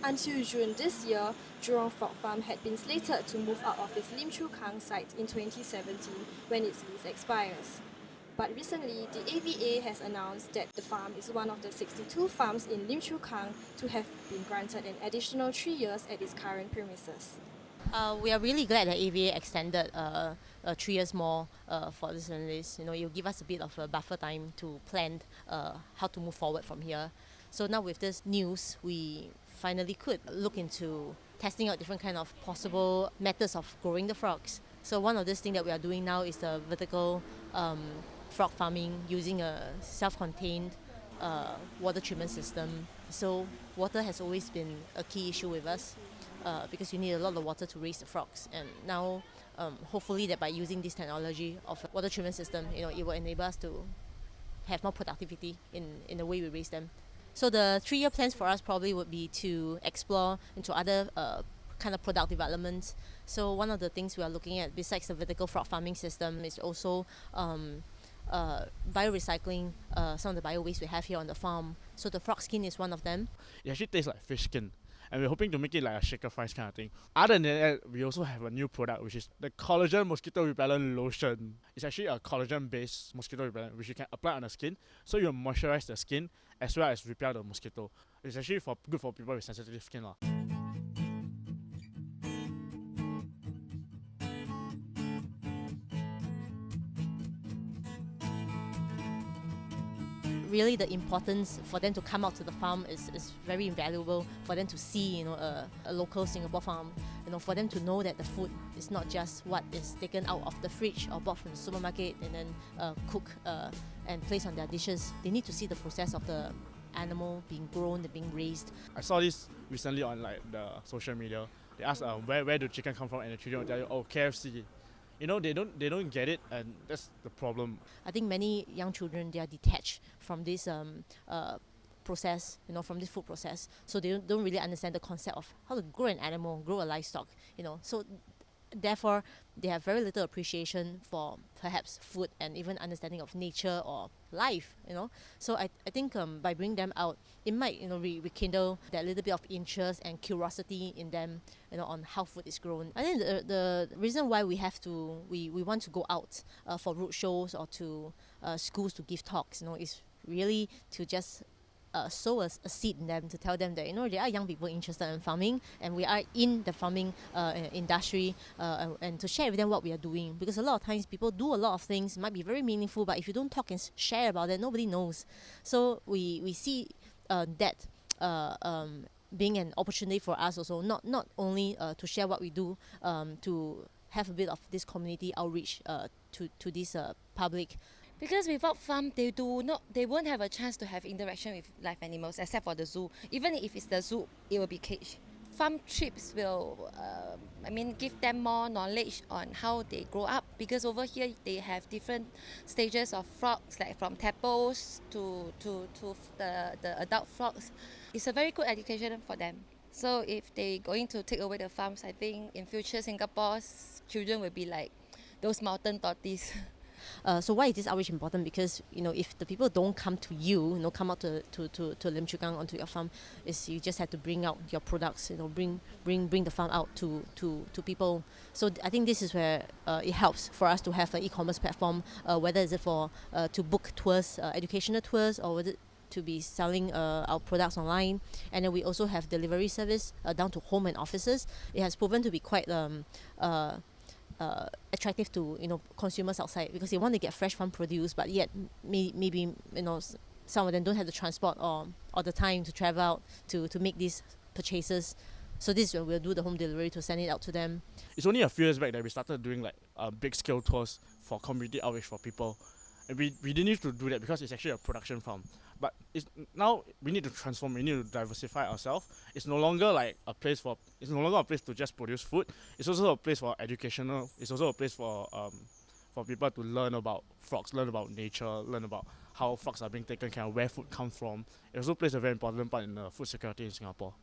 Until June this year, Jurong Frog Farm had been slated to move out of its Lim Chu Kang site in 2017 when its lease expires. But recently, the AVA has announced that the farm is one of the 62 farms in Lim Chu Kang to have been granted an additional 3 years at its current premises. We are really glad that AVA extended 3 years more for this analyst. It'll give us a bit of a buffer time to plan how to move forward from here. So now with this news, we finally could look into testing out different kind of possible methods of growing the frogs. So one of these things that we are doing now is the vertical frog farming using a self-contained water treatment system. So water has always been a key issue with us. Because you need a lot of water to raise the frogs, and now hopefully that by using this technology of a water treatment system, it will enable us to have more productivity in the way we raise them. So the 3-year plans for us probably would be to explore into other kind of product developments. So one of the things we are looking at besides the vertical frog farming system is also biorecycling some of the bio waste we have here on the farm. So the frog skin is one of them. It actually tastes like fish skin, and we're hoping to make it like a shaker fries kind of thing. Other than that, we also have a new product, which is the collagen mosquito repellent lotion. It's actually a collagen based mosquito repellent which you can apply on the skin, so you moisturize the skin as well as repel the mosquito. It's actually good for people with sensitive skin. Really the importance for them to come out to the farm is very invaluable, for them to see a local Singapore farm, for them to know that the food is not just what is taken out of the fridge or bought from the supermarket and then cooked and placed on their dishes. They need to see the process of the animal being grown and being raised. I saw this recently on the social media. They asked where do chicken come from, and the children will tell you, oh, KFC. They don't get it, and that's the problem. I think many young children, they are detached from this process, from this food process. So they don't really understand the concept of how to grow an animal, grow a livestock, So therefore, they have very little appreciation for perhaps food and even understanding of nature or life, So I think by bringing them out, it might, rekindle that little bit of interest and curiosity in them, on how food is grown. I think the reason why we want to go out for road shows or to schools to give talks, is really to just sow a seed in them, to tell them that there are young people interested in farming, and we are in the farming industry, and to share with them what we are doing, because a lot of times people do a lot of things, might be very meaningful, but if you don't talk and share about it, nobody knows. So we see that being an opportunity for us also, not only to share what we do, to have a bit of this community outreach to this public. Because without farm, they won't have a chance to have interaction with live animals, except for the zoo. Even if it's the zoo, it will be caged. Farm trips will, give them more knowledge on how they grow up. Because over here, they have different stages of frogs, like from tadpoles to the adult frogs. It's a very good education for them. So if they're going to take away the farms, I think in future Singapore's children will be like those mountain tortoises. So why is this outreach important? Because if the people don't come to you, come out to Lim Chu Kang onto your farm, is you just have to bring out your products, bring the farm out to people. So I think this is where it helps for us to have an e-commerce platform, whether is it for to book tours, educational tours, or whether to be selling our products online. And then we also have delivery service down to home and offices. It has proven to be quite attractive to consumers outside, because they want to get fresh farm produce, but yet maybe some of them don't have the transport or the time to travel out to make these purchases. So this is when we'll do the home delivery to send it out to them. It's only a few years back that we started doing big scale tours for community outreach for people, and we didn't need to do that because it's actually a production farm. But now we need to transform. We need to diversify ourselves. It's no longer a place to just produce food. It's also a place for educational. It's also a place for people to learn about frogs, learn about nature, learn about how frogs are being taken care of, where food comes from. It also plays a very important part in food security in Singapore.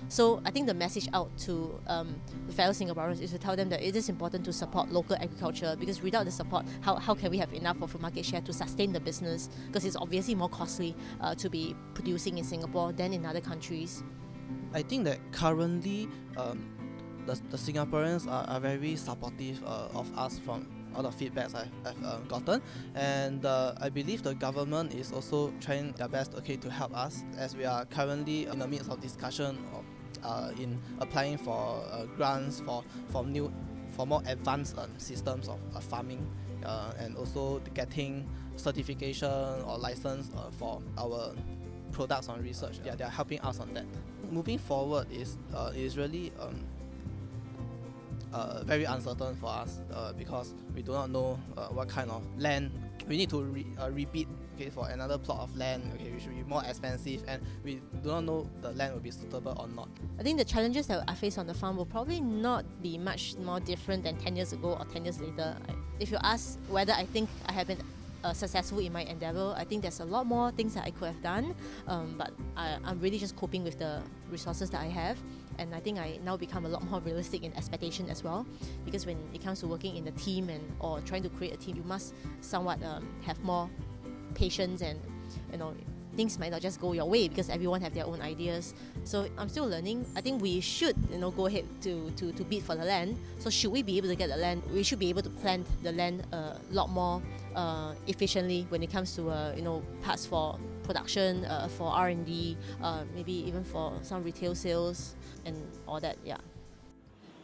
So I think the message out to the fellow Singaporeans is to tell them that it is important to support local agriculture, because without the support, how can we have enough of a market share to sustain the business? Because it's obviously more costly to be producing in Singapore than in other countries. I think that currently the Singaporeans are very supportive of us from all the feedbacks I've gotten, and I believe the government is also trying their best to help us, as we are currently in the midst of discussion of in applying for grants for more advanced systems of farming, and also getting certification or license for our products on research. Yeah, they are helping us on that. Moving forward is really very uncertain for us because we do not know what kind of land we need to repeat for another plot of land, which will be more expensive, and we do not know the land will be suitable or not. I think the challenges that I face on the farm will probably not be much more different than 10 years ago or 10 years later. If you ask whether I think I have been successful in my endeavor, I think there's a lot more things that I could have done, but I'm really just coping with the resources that I have. And I think I now become a lot more realistic in expectation as well, because when it comes to working in a team or trying to create a team, you must somewhat have more patience, and things might not just go your way because everyone have their own ideas. So I'm still learning. I think we should go ahead to bid for the land. So should we be able to get the land, we should be able to plant the land a lot more efficiently when it comes to parts for production, for R&D, maybe even for some retail sales and all that. Yeah.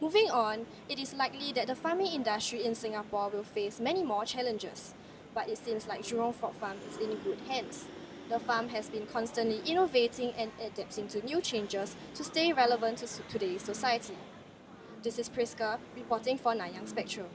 Moving on, it is likely that the farming industry in Singapore will face many more challenges, but it seems like Jurong Frog Farm is in good hands. The farm has been constantly innovating and adapting to new changes to stay relevant to today's society. This is Prisca reporting for NTU Spectrum.